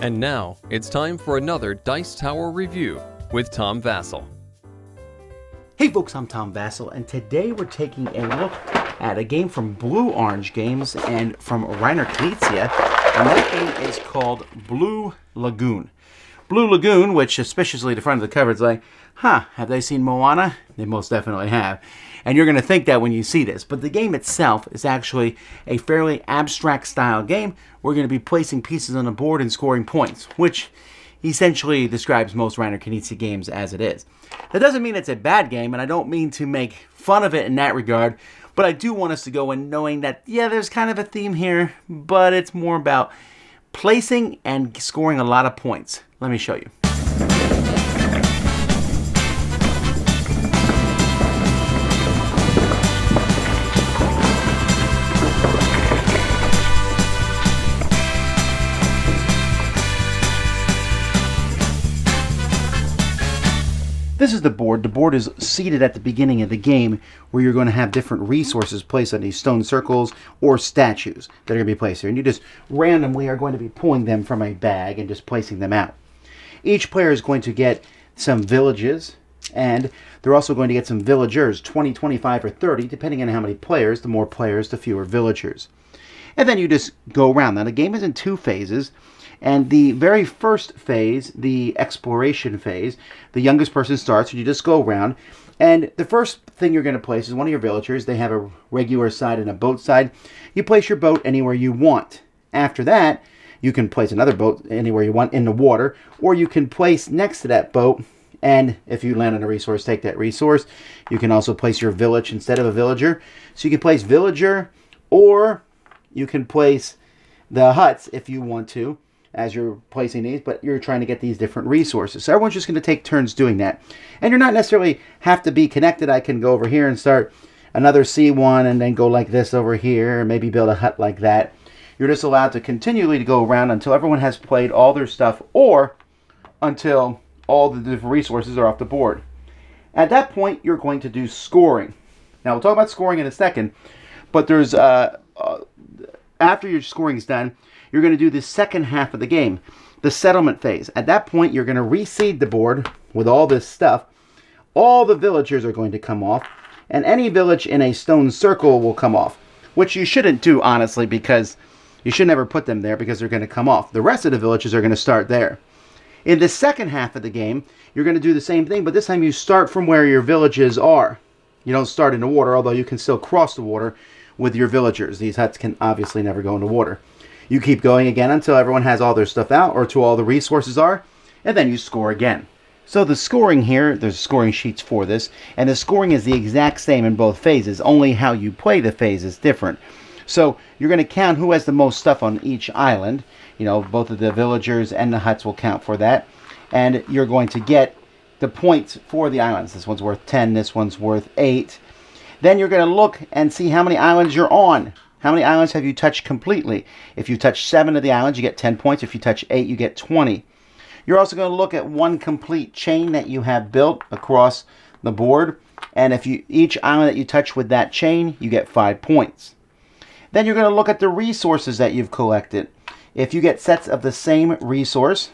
And now, it's time for another Dice Tower review with Tom Vasel. Hey folks, I'm Tom Vasel, and today we're taking a look at a game from Blue Orange Games and from Reiner Knizia, and that game is called Blue Lagoon. Blue Lagoon, which suspiciously the front of the cover is like, have they seen Moana? They most definitely have. And you're going to think that when you see this. But the game itself is actually a fairly abstract style game. We're going to be placing pieces on the board and scoring points, which essentially describes most Reiner Knizia games as it is. That doesn't mean it's a bad game, and I don't mean to make fun of it in that regard, but I do want us to go in knowing that, yeah, there's kind of a theme here, but it's more about placing and scoring a lot of points. Let me show you. This is the board. The board is seated at the beginning of the game where you're going to have different resources placed on these stone circles or statues that are going to be placed here. And you just randomly are going to be pulling them from a bag and just placing them out. Each player is going to get some villages, and they're also going to get some villagers, 20, 25, or 30, depending on how many players. The more players, the fewer villagers. And then you just go around. Now the game is in two phases. And the very first phase, the exploration phase, the youngest person starts, and you just go around. And the first thing you're going to place is one of your villagers. They have a regular side and a boat side. You place your boat anywhere you want. After that, you can place another boat anywhere you want in the water, or you can place next to that boat, and if you land on a resource, take that resource. You can also place your village instead of a villager. So you can place villager, or you can place the huts if you want to, as you're placing these, but you're trying to get these different resources. So everyone's just going to take turns doing that. And you're not necessarily have to be connected. I can go over here and start another C1 and then go like this over here, and maybe build a hut like that. You're just allowed to continually to go around until everyone has played all their stuff, or until all the different resources are off the board. At that point, you're going to do scoring. Now, we'll talk about scoring in a second, but there's after your scoring is done, you're going to do the second half of the game, the settlement phase. At that point, you're going to reseed the board with all this stuff. All the villagers are going to come off, and any village in a stone circle will come off, which you shouldn't do, honestly, because you should never put them there because they're going to come off. The rest of the villages are going to start there. In the second half of the game, you're going to do the same thing, but this time you start from where your villages are. You don't start in the water, although you can still cross the water with your villagers. These huts can obviously never go in the water. You keep going again until everyone has all their stuff out, or till all the resources are, and then you score again. So the scoring here, there's scoring sheets for this, and the scoring is the exact same in both phases, only how you play the phase is different. So you're going to count who has the most stuff on each island. You know, both of the villagers and the huts will count for that. And you're going to get the points for the islands. This one's worth 10, this one's worth 8. Then you're going to look and see how many islands you're on. How many islands have you touched completely? If you touch 7 of the islands, you get 10 points. If you touch 8, you get 20. You're also going to look at one complete chain that you have built across the board. And if you each island that you touch with that chain, you get 5 points. Then you're going to look at the resources that you've collected. If you get sets of the same resource,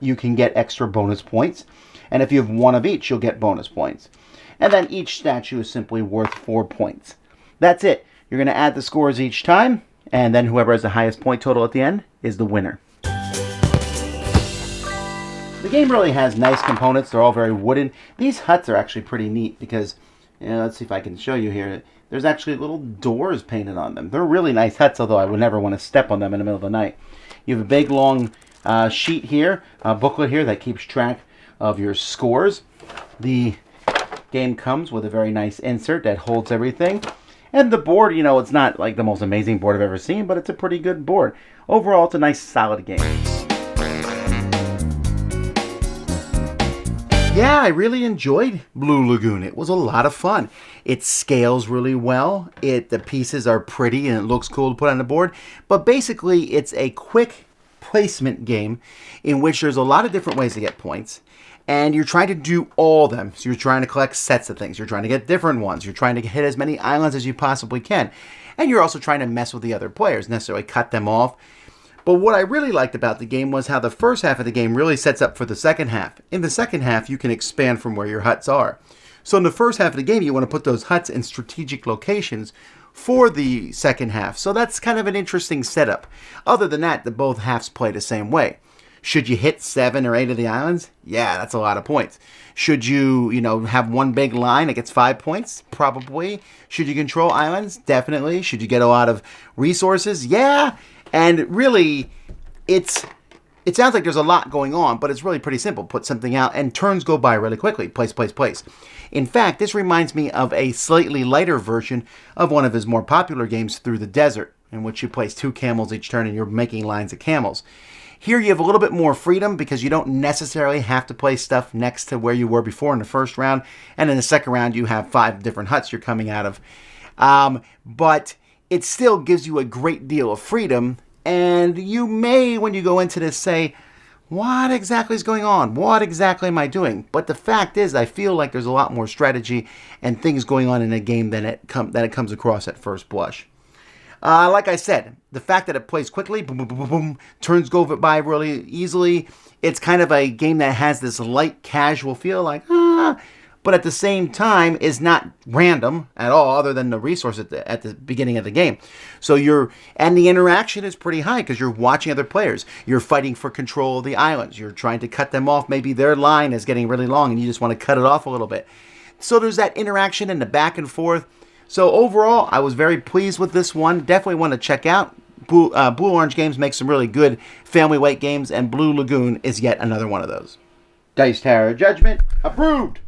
you can get extra bonus points. And if you have one of each, you'll get bonus points. And then each statue is simply worth 4 points. That's it. You're going to add the scores each time, and then whoever has the highest point total at the end is the winner. The game really has nice components. They're all very wooden. These huts are actually pretty neat because, let's see if I can show you here. There's actually little doors painted on them. They're really nice huts, although I would never want to step on them in the middle of the night. You have a big long sheet here, a booklet here that keeps track of your scores. The game comes with a very nice insert that holds everything. And the board, it's not like the most amazing board I've ever seen, but it's a pretty good board. Overall, it's a nice, solid game. Yeah, I really enjoyed Blue Lagoon. It was a lot of fun. It scales really well. The pieces are pretty and it looks cool to put on the board. But basically, it's a quick placement game in which there's a lot of different ways to get points. And you're trying to do all of them. So you're trying to collect sets of things. You're trying to get different ones. You're trying to hit as many islands as you possibly can. And you're also trying to mess with the other players, necessarily cut them off. But what I really liked about the game was how the first half of the game really sets up for the second half. In the second half, you can expand from where your huts are. So in the first half of the game, you want to put those huts in strategic locations for the second half. So that's kind of an interesting setup. Other than that, both halves play the same way. Should you hit 7 or 8 of the islands? Yeah, that's a lot of points. Should you, have one big line that gets 5 points? Probably. Should you control islands? Definitely. Should you get a lot of resources? Yeah. And really, it sounds like there's a lot going on, but it's really pretty simple. Put something out, and turns go by really quickly. Place, place, place. In fact, this reminds me of a slightly lighter version of one of his more popular games, Through the Desert, in which you place 2 camels each turn and you're making lines of camels. Here you have a little bit more freedom because you don't necessarily have to place stuff next to where you were before in the first round. And in the second round, you have 5 different huts you're coming out of. But it still gives you a great deal of freedom. And you may, when you go into this, say, what exactly is going on? What exactly am I doing? But the fact is, I feel like there's a lot more strategy and things going on in a game than it comes across at first blush. Like I said, the fact that it plays quickly, boom, boom, boom, boom, boom, turns go by really easily. It's kind of a game that has this light, casual feel, but at the same time is not random at all, other than the resource at the beginning of the game. So and the interaction is pretty high because you're watching other players. You're fighting for control of the islands. You're trying to cut them off. Maybe their line is getting really long and you just want to cut it off a little bit. So there's that interaction and the back and forth. So overall, I was very pleased with this one. Definitely want to check out. Blue Orange Games makes some really good family weight games, and Blue Lagoon is yet another one of those. Dice Tower Judgment approved.